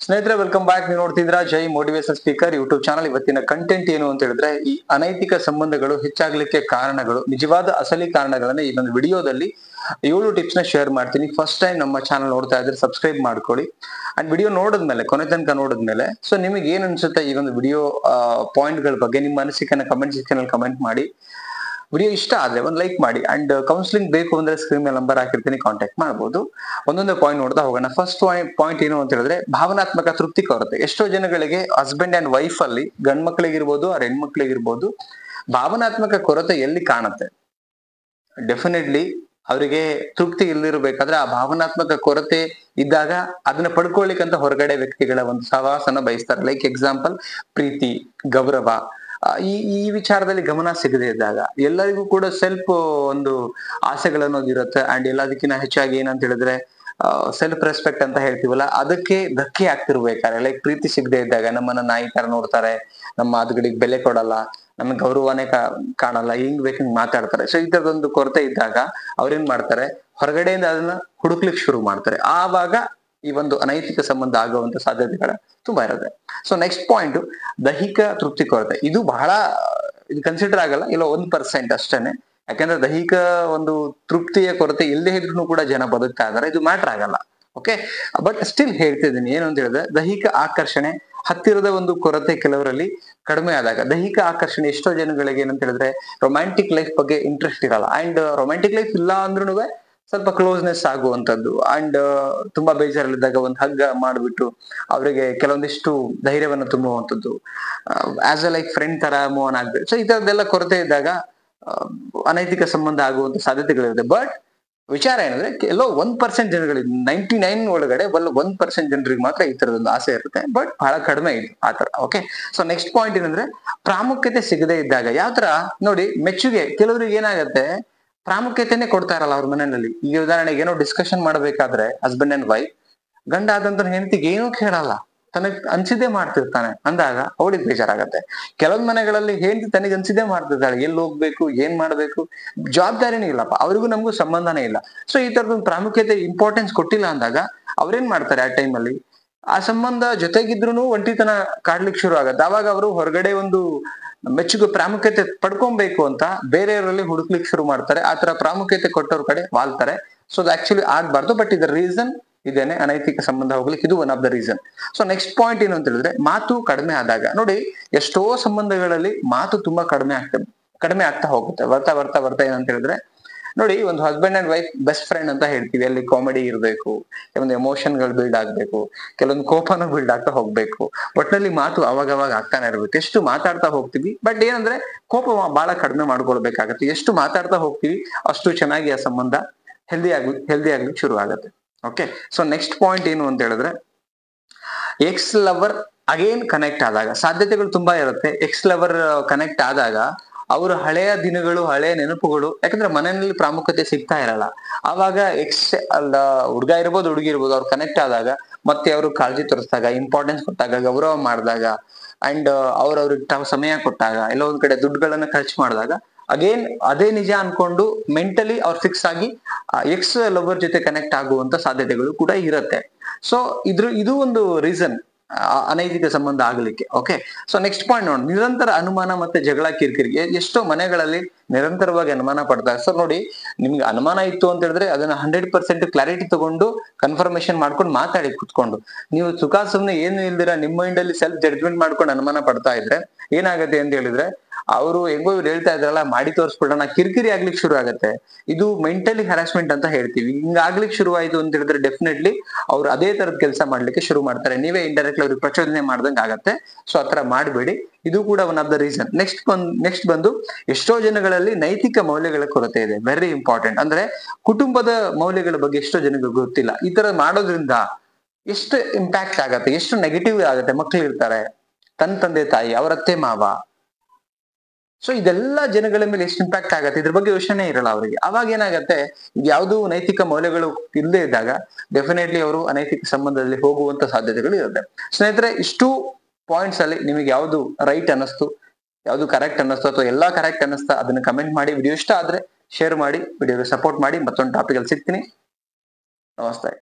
ಸ್ನೇಹಿತರೆ, welcome back. ನೀವು ನೋಡ್ತಿದ್ರ ಜೈ motivation speaker YouTube channel. ಇವತ್ತಿನ ಕಂಟೆಂಟ್ ಏನು ಅಂತ ಹೇಳಿದ್ರೆ, ಈ ಅನೈತಿಕ ಸಂಬಂಧಗಳು ಹೆಚ್ಚಾಗ್ಲಿಕ್ಕೆ ಕಾರಣಗಳು, ನಿಜವಾದ ಅಸಲಿ ಕಾರಣಗಳನ್ನ ಈ ಒಂದು ವಿಡಿಯೋದಲ್ಲಿ 7 ಟಿಪ್ಸ್ ನ ಶೇರ್ ಮಾಡ್ತೀನಿ. ಫಸ್ಟ್ ಟೈಮ್ ನಮ್ಮ ಚಾನಲ್ ನೋಡ್ತಾ ಇದ್ರೆ ಸಬ್ಸ್ಕ್ರೈಬ್ ಮಾಡ್ಕೊಳ್ಳಿ. ಅಂಡ್ ವಿಡಿಯೋ ನೋಡಿದ್ಮೇಲೆ, ಕೊನೆ ತನಕ ನೋಡಿದ್ಮೇಲೆ ಸೊ ನಿಮಗೆ ಏನ್ ಅನ್ಸುತ್ತೆ ಈ ಒಂದು ವಿಡಿಯೋ ಪಾಯಿಂಟ್ ಗಳ ಬಗ್ಗೆ, ನಿಮ್ಮ ಅನಿಸಿಕೆನ ಕಮೆಂಟ್ ಸೆಕ್ಷನ್ ಅಲ್ಲಿ ಕಮೆಂಟ್ ಮಾಡಿ. ವಿಡಿಯೋ ಇಷ್ಟ ಆದ್ರೆ ಒಂದು ಲೈಕ್ ಮಾಡಿ. ಅಂಡ್ ಕೌನ್ಸಿಲಿಂಗ್ ಬೇಕು ಅಂದ್ರೆ ಸ್ಕ್ರೀನ್ ಮೇಲೆ ನಂಬರ್ ಹಾಕಿರ್ತೀನಿ, ಕಾಂಟ್ಯಾಕ್ಟ್ ಮಾಡಬಹುದು. ಒಂದೊಂದೇ ಪಾಯಿಂಟ್ ನೋಡ್ತಾ ಹೋಗೋಣ. ಫಸ್ಟ್ ಪಾಯಿಂಟ್ ಏನು ಅಂತ ಹೇಳಿದ್ರೆ, ಭಾವನಾತ್ಮಕ ತೃಪ್ತಿ ಕೊರತೆ. ಎಷ್ಟೋ ಜನಗಳಿಗೆ ಹಸ್ಬೆಂಡ್ ಅಂಡ್ ವೈಫ್ ಅಲ್ಲಿ, ಗಂಡ್ ಮಕ್ಳಿಗಿರ್ಬೋದು ಅವ್ರ ಹೆಣ್ಮಕ್ಳಿಗಿರ್ಬೋದು, ಭಾವನಾತ್ಮಕ ಕೊರತೆ ಎಲ್ಲಿ ಕಾಣುತ್ತೆ? ಡೆಫಿನೆಟ್ಲಿ ಅವರಿಗೆ ತೃಪ್ತಿ ಇಲ್ಲಿರ್ಬೇಕಾದ್ರೆ ಆ ಭಾವನಾತ್ಮಕ ಕೊರತೆ ಇದ್ದಾಗ ಅದನ್ನ ಪಡ್ಕೊಳ್ಳಿಕ್ಕಂತ ಹೊರಗಡೆ ವ್ಯಕ್ತಿಗಳ ಒಂದು ಸಹವಾಸನ ಬಯಸ್ತಾರೆ. ಲೈಕ್ ಎಕ್ಸಾಂಪಲ್, ಪ್ರೀತಿ, ಗೌರವ, ಈ ಈ ವಿಚಾರದಲ್ಲಿ ಗಮನ ಸಿಗದೆ ಇದ್ದಾಗ, ಎಲ್ಲರಿಗೂ ಕೂಡ ಸೆಲ್ಫ್ ಒಂದು ಆಸೆಗಳನ್ನೋದು ಇರುತ್ತೆ. ಅಂಡ್ ಎಲ್ಲದಕ್ಕಿಂತ ಹೆಚ್ಚಾಗಿ ಏನಂತ ಹೇಳಿದ್ರೆ ಸೆಲ್ಫ್ ರೆಸ್ಪೆಕ್ಟ್ ಅಂತ ಹೇಳ್ತೀವಲ್ಲ, ಅದಕ್ಕೆ ಧಕ್ಕೆ ಆಗ್ತಿರ್ಬೇಕಾದ್ರೆ, ಲೈಕ್ ಪ್ರೀತಿ ಸಿಗದೆ ಇದ್ದಾಗ ನಮ್ಮನ್ನ ನಾಯಿ ತರ ನೋಡ್ತಾರೆ, ನಮ್ಮ ಮಾತುಗಳಿಗೆ ಬೆಲೆ ಕೊಡಲ್ಲ, ನಮ್ಗೆ ಗೌರವನೇ ಕಾಣಲ್ಲ, ಹಿಂಗ್ ಬೇಕಂಗ್ ಮಾತಾಡ್ತಾರೆ. ಸೊ ಈ ತರದೊಂದು ಕೊರತೆ ಇದ್ದಾಗ ಅವ್ರೇನ್ ಮಾಡ್ತಾರೆ, ಹೊರಗಡೆಯಿಂದ ಅದನ್ನ ಹುಡುಕ್ಲಿಕ್ಕೆ ಶುರು ಮಾಡ್ತಾರೆ. ಆವಾಗ ಈ ಒಂದು ಅನೈತಿಕ ಸಂಬಂಧ ಆಗುವಂತ ಸಾಧ್ಯತೆಗಳ ತುಂಬಾ ಇರುತ್ತೆ. ಸೊ ನೆಕ್ಸ್ಟ್ ಪಾಯಿಂಟ್, ದೈಹಿಕ ತೃಪ್ತಿ ಕೊರತೆ. ಇದು ಬಹಳ ಇದು ಕನ್ಸಿಡರ್ ಆಗಲ್ಲ, ಇಲ್ಲ 1% ಅಷ್ಟೇನೆ. ಯಾಕಂದ್ರೆ ದೈಹಿಕ ಒಂದು ತೃಪ್ತಿಯ ಕೊರತೆ ಇಲ್ಲದೆ ಇದ್ರೂ ಕೂಡ ಜನ ಬದುಕ್ತಾ ಇದಾರೆ, ಇದು ಮ್ಯಾಟರ್ ಆಗಲ್ಲ. ಓಕೆ, ಬಟ್ ಸ್ಟಿಲ್ ಹೇಳ್ತಿದ್ದೀನಿ ಏನು ಅಂತ ಹೇಳಿದ್ರೆ, ದೈಹಿಕ ಆಕರ್ಷಣೆ, ಹತ್ತಿರದ ಒಂದು ಕೊರತೆ ಕೆಲವರಲ್ಲಿ ಕಡಿಮೆ ಆದಾಗ. ದೈಹಿಕ ಆಕರ್ಷಣೆ ಎಷ್ಟೋ ಜನಗಳಿಗೆ ಏನಂತ ಹೇಳಿದ್ರೆ ರೊಮ್ಯಾಂಟಿಕ್ ಲೈಫ್ ಬಗ್ಗೆ ಇಂಟ್ರೆಸ್ಟ್ ಇರಲ್ಲ. ಅಂಡ್ ರೊಮ್ಯಾಂಟಿಕ್ ಲೈಫ್ ಇಲ್ಲ ಅಂದ್ರೂ ಸ್ವಲ್ಪ ಕ್ಲೋಸ್ನೆಸ್ ಆಗುವಂತದ್ದು, ಅಂಡ್ ತುಂಬಾ ಬೇಜಾರಲ್ಲಿದ್ದಾಗ ಒಂದು ಹಗ್ಗ ಮಾಡ್ಬಿಟ್ಟು ಅವರಿಗೆ ಕೆಲವೊಂದಿಷ್ಟು ಧೈರ್ಯವನ್ನು ತುಂಬುವಂಥದ್ದು, ಆಸ್ ಎ ಲೈಕ್ ಫ್ರೆಂಡ್ ತರ ಮೂವ್ ಆನ್ ಆಗ್ಬೇಕು. ಸೊ ಈ ತರದ್ದೆಲ್ಲ ಕೊರತೆ ಇದ್ದಾಗ ಅನೈತಿಕ ಸಂಬಂಧ ಆಗುವಂತ ಸಾಧ್ಯತೆಗಳಿರುತ್ತೆ. ಬಟ್ ವಿಚಾರ ಏನಂದ್ರೆ, ಎಲ್ಲೋ 1% ಜನಗಳಿಗೆ, 99 ಒಳಗಡೆ 1% ಜನರಿಗೆ ಮಾತ್ರ ಈ ತರದೊಂದು ಆಸೆ ಇರುತ್ತೆ. ಬಟ್ ಬಹಳ ಕಡಿಮೆ ಇದೆ ಆತರ. ಓಕೆ, ಸೊ ನೆಕ್ಸ್ಟ್ ಪಾಯಿಂಟ್ ಏನಂದ್ರೆ, ಪ್ರಾಮುಖ್ಯತೆ ಸಿಗದೆ ಇದ್ದಾಗ. ಯಾವ ತರ ನೋಡಿ, ಮೆಚ್ಚುಗೆ. ಕೆಲವರಿಗೆ ಏನಾಗತ್ತೆ, ಪ್ರಾಮುಖ್ಯತೆನೆ ಕೊಡ್ತಾ ಇರಲ್ಲ ಅವ್ರ ಮನೆಯಲ್ಲಿ. ಈಗ ಉದಾಹರಣೆಗೆ ಏನೋ ಡಿಸ್ಕಷನ್ ಮಾಡ್ಬೇಕಾದ್ರೆ ಹಸ್ಬೆಂಡ್ ಅಂಡ್ ವೈಫ್, ಗಂಡ ಆದಂತ ಹೆಂಡತಿಗೆ ಏನೂ ಕೇಳಲ್ಲ, ತನಗ್ ಅನ್ಸಿದ್ದೇ ಮಾಡ್ತಿರ್ತಾನೆ ಅಂದಾಗ ಅವಳಿಗೆ ಬೇಜಾರಾಗತ್ತೆ. ಕೆಲವೊಂದ್ ಮನೆಗಳಲ್ಲಿ ಹೆಂಡತಿ ತನಗೆ ಅನ್ಸಿದ್ದೇ ಮಾಡ್ತಿರ್ತಾಳೆ, ಎಲ್ಲಿ ಹೋಗ್ಬೇಕು, ಏನ್ ಮಾಡ್ಬೇಕು, ಜವಾಬ್ದಾರಿನೇ ಇಲ್ಲಪ್ಪ, ಅವ್ರಿಗೂ ನಮಗೂ ಸಂಬಂಧನೇ ಇಲ್ಲ. ಸೊ ಈ ತರದೊಂದು ಪ್ರಾಮುಖ್ಯತೆ, ಇಂಪಾರ್ಟೆನ್ಸ್ ಕೊಟ್ಟಿಲ್ಲ ಅಂದಾಗ ಅವ್ರೇನ್ ಮಾಡ್ತಾರೆ, ಆ ಟೈಮಲ್ಲಿ ಆ ಸಂಬಂಧ ಜೊತೆಗಿದ್ರು ಒಂಟಿತನ ಕಾಡ್ಲಿಕ್ಕೆ ಶುರು ಆಗತ್ತೆ. ಅವಾಗ ಅವರು ಹೊರಗಡೆ ಒಂದು ಮೆಚ್ಚುಗೆ, ಪ್ರಾಮುಖ್ಯತೆ ಪಡ್ಕೊಬೇಕು ಅಂತ ಬೇರೆಯವರಲ್ಲಿ ಹುಡುಕ್ಲಿಕ್ಕೆ ಶುರು ಮಾಡ್ತಾರೆ. ಆತರ ಪ್ರಾಮುಖ್ಯತೆ ಕೊಟ್ಟವ್ರ ಕಡೆ ವಾಲ್ತಾರೆ. ಸೊ ಅದು ಆಕ್ಚುಲಿ ಆಗ್ಬಾರ್ದು. ಬಟ್ ಇದರ ರೀಸನ್ ಇದೇನೆ, ಅನೈತಿಕ ಸಂಬಂಧ ಹೋಗ್ಲಿಕ್ಕೆ ಇದು one of the reason. So next point ಏನು ಅಂತ ಹೇಳಿದ್ರೆ, ಮಾತು ಕಡಿಮೆ ಆದಾಗ. ನೋಡಿ, ಎಷ್ಟೋ ಸಂಬಂಧಗಳಲ್ಲಿ ಮಾತು ತುಂಬಾ ಕಡಿಮೆ ಆಗ್ತಾ ಹೋಗುತ್ತೆ. ಬರ್ತಾ ಏನಂತ ಹೇಳಿದ್ರೆ, ನೋಡಿ, ಒಂದು husband and wife best friend ಅಂತ ಹೇಳ್ತೀವಿ, ಅಲ್ಲಿ ಕಾಮಿಡಿ ಇರಬೇಕು, ಕೆಲವೊಂದು ಎಮೋಷನ್ ಗಳು ಬಿಲ್ಡ್ ಆಗ್ಬೇಕು, ಕೆಲವೊಂದು ಕೋಪನೂ ಬಿಲ್ಡ್ ಆಗ್ತಾ ಹೋಗ್ಬೇಕು. ಒಟ್ಟಿನಲ್ಲಿ ಮಾತು ಅವಾಗವಾಗ ಆಗ್ತಾನೆ ಇರ್ಬೇಕು. ಎಷ್ಟು ಮಾತಾಡ್ತಾ ಹೋಗ್ತೀವಿ, ಬಟ್ ಏನಂದ್ರೆ ಕೋಪ ಬಹಳ ಕಡಿಮೆ ಮಾಡ್ಕೊಳ್ಬೇಕಾಗತ್ತೆ. ಎಷ್ಟು ಮಾತಾಡ್ತಾ ಹೋಗ್ತೀವಿ ಅಷ್ಟು ಚೆನ್ನಾಗಿ ಆ ಸಂಬಂಧ ಹೆಲ್ದಿ ಆಗ್ಲಿಕ್ಕೆ ಶುರು ಆಗತ್ತೆ. ಓಕೆ, ಸೊ ನೆಕ್ಸ್ಟ್ ಪಾಯಿಂಟ್ ಏನು ಅಂತ ಹೇಳಿದ್ರೆ, ಎಕ್ಸ್ ಲವರ್ ಅಗೇನ್ ಕನೆಕ್ಟ್ ಆದಾಗ. ಸಾಧ್ಯತೆಗಳು ತುಂಬಾ ಇರುತ್ತೆ. ಎಕ್ಸ್ ಲವರ್ ಕನೆಕ್ಟ್ ಆದಾಗ ಅವ್ರ ಹಳೆಯ ದಿನಗಳು, ಹಳೆಯ ನೆನಪುಗಳು, ಯಾಕಂದ್ರೆ ಮನೆಯಲ್ಲಿ ಪ್ರಾಮುಖ್ಯತೆ ಸಿಗ್ತಾ ಇರಲ್ಲ. ಆವಾಗ ಎಕ್ಸ್ ಅಲ್ಲ, ಹುಡುಗ ಇರ್ಬೋದು ಹುಡುಗಿ ಇರ್ಬೋದು, ಅವ್ರು ಕನೆಕ್ಟ್ ಆದಾಗ ಮತ್ತೆ ಅವರು ಕಾಳಜಿ ತೋರಿಸಿದಾಗ, ಇಂಪಾರ್ಟೆನ್ಸ್ ಕೊಟ್ಟಾಗ, ಗೌರವ ಮಾಡಿದಾಗ, ಅಂಡ್ ಅವ್ರವ್ರಿಗೆ ಸಮಯ ಕೊಟ್ಟಾಗ, ಎಲ್ಲ ಒಂದ್ ಕಡೆ ದುಡ್ಡುಗಳನ್ನ ಖರ್ಚು ಮಾಡಿದಾಗ, ಅಗೇನ್ ಅದೇ ನಿಜ ಅನ್ಕೊಂಡು ಮೆಂಟಲಿ ಅವ್ರು ಫಿಕ್ಸ್ ಆಗಿ ಎಕ್ಸ್ ಲವರ್ ಜೊತೆ ಕನೆಕ್ಟ್ ಆಗುವಂತ ಸಾಧ್ಯತೆಗಳು ಕೂಡ ಇರುತ್ತೆ. ಸೊ ಇದು ಒಂದು ರೀಸನ್ ಅನೈತಿಕ ಸಂಬಂಧ ಆಗ್ಲಿಕ್ಕೆ. ಓಕೆ, ಸೊ ನೆಕ್ಸ್ಟ್ ಪಾಯಿಂಟ್ ನೋಡಿ, ನಿರಂತರ ಅನುಮಾನ ಮತ್ತೆ ಜಗಳ, ಕಿರಿಕಿರಿ. ಎಷ್ಟೋ ಮನೆಗಳಲ್ಲಿ ನಿರಂತರವಾಗಿ ಅನುಮಾನ ಪಡ್ತಾರೆ. ಸೊ ನೋಡಿ, ನಿಮ್ಗೆ ಅನುಮಾನ ಇತ್ತು ಅಂತ ಹೇಳಿದ್ರೆ ಅದನ್ನ 100% ಕ್ಲಾರಿಟಿ ತಗೊಂಡು ಕನ್ಫರ್ಮೇಶನ್ ಮಾಡ್ಕೊಂಡು ಮಾತಾಡಿ ಕುತ್ಕೊಂಡು. ನೀವು ಸುಖ ಸುಮ್ನೆ ಏನು ಇಲ್ದಿರ ನಿಮ್ಮ ಮೈಂಡ್ ಅಲ್ಲಿ ಸೆಲ್ಫ್ ಜಡ್ಜ್ಮೆಂಟ್ ಮಾಡ್ಕೊಂಡು ಅನುಮಾನ ಪಡ್ತಾ ಇದ್ರೆ ಏನಾಗತ್ತೆ ಅಂತ ಹೇಳಿದ್ರೆ, ಅವರು ಹೆಂಗೋ ಇವ್ರು ಹೇಳ್ತಾ ಇದ್ರಲ್ಲ, ಮಾಡಿ ತೋರಿಸ್ಬಿಡೋಣ, ಕಿರಿಕಿರಿ ಆಗ್ಲಿಕ್ಕೆ ಶುರು ಆಗತ್ತೆ. ಇದು ಮೆಂಟಲಿ ಹರಾಸ್ಮೆಂಟ್ ಅಂತ ಹೇಳ್ತೀವಿ. ಹಿಂಗ ಆಗ್ಲಿಕ್ಕೆ ಶುರು ಆಯ್ತು ಅಂತ ಹೇಳಿದ್ರೆ ಡೆಫಿನೆಟ್ಲಿ ಅವ್ರು ಅದೇ ತರದ ಕೆಲಸ ಮಾಡ್ಲಿಕ್ಕೆ ಶುರು ಮಾಡ್ತಾರೆ. ನೀವೇ ಇಂಡೈರೆಕ್ಟ್ಲಿ ಅವ್ರಿಗೆ ಪ್ರಚೋದನೆ ಮಾಡ್ದಂಗೆ ಆಗತ್ತೆ. ಸೊ ಆತರ ಮಾಡಬೇಡಿ. ಇದು ಕೂಡ one of the reason. Next ಬಂದು, ಎಷ್ಟೋ ಜನಗಳಲ್ಲಿ ನೈತಿಕ ಮೌಲ್ಯಗಳ ಕೊರತೆ ಇದೆ. Very important. ಅಂದ್ರೆ ಕುಟುಂಬದ ಮೌಲ್ಯಗಳ ಬಗ್ಗೆ ಎಷ್ಟೋ ಜನಗಳಿಗೆ ಗೊತ್ತಿಲ್ಲ. ಈ ತರ ಮಾಡೋದ್ರಿಂದ ಎಷ್ಟು ಇಂಪ್ಯಾಕ್ಟ್ ಆಗತ್ತೆ, ಎಷ್ಟು ನೆಗೆಟಿವ್ ಆಗತ್ತೆ. ಮಕ್ಳು ಇರ್ತಾರೆ, ತಂದೆ ತಾಯಿ, ಅವರ ಅತ್ತೆ ಮಾವ. ಸೊ ಇದೆಲ್ಲ ಜನಗಳ ಮೇಲೆ ಎಷ್ಟು ಇಂಪ್ಯಾಕ್ಟ್ ಆಗತ್ತೆ, ಇದ್ರ ಬಗ್ಗೆ ಯೋಚನೆ ಇರಲ್ಲ ಅವರಿಗೆ. ಅವಾಗ ಏನಾಗತ್ತೆ, ಯಾವ್ದು ನೈತಿಕ ಮೌಲ್ಯಗಳು ಇಲ್ಲದೆ ಇದ್ದಾಗ ಡೆಫಿನೆಟ್ಲಿ ಅವರು ಅನೈತಿಕ ಸಂಬಂಧದಲ್ಲಿ ಹೋಗುವಂತ ಸಾಧ್ಯತೆಗಳು ಇರುತ್ತೆ. ಸ್ನೇಹಿತರೆ, ಇಷ್ಟು ಪಾಯಿಂಟ್ಸ್ ಅಲ್ಲಿ ನಿಮಗೆ ಯಾವ್ದು ರೈಟ್ ಅನ್ನಿಸ್ತು, ಯಾವ್ದು ಕರೆಕ್ಟ್ ಅನ್ನಿಸ್ತು, ಅಥವಾ ಎಲ್ಲಾ ಕರೆಕ್ಟ್ ಅನ್ನಿಸ್ತಾ ಅದನ್ನ ಕಮೆಂಟ್ ಮಾಡಿ. ವಿಡಿಯೋ ಇಷ್ಟ ಆದ್ರೆ ಶೇರ್ ಮಾಡಿ, ವಿಡಿಯೋಗೆ ಸಪೋರ್ಟ್ ಮಾಡಿ. ಮತ್ತೊಂದು ಟಾಪಿಕ್ ಅಲ್ಲಿ ಸಿಗ್ತೀನಿ. ನಮಸ್ತೆ.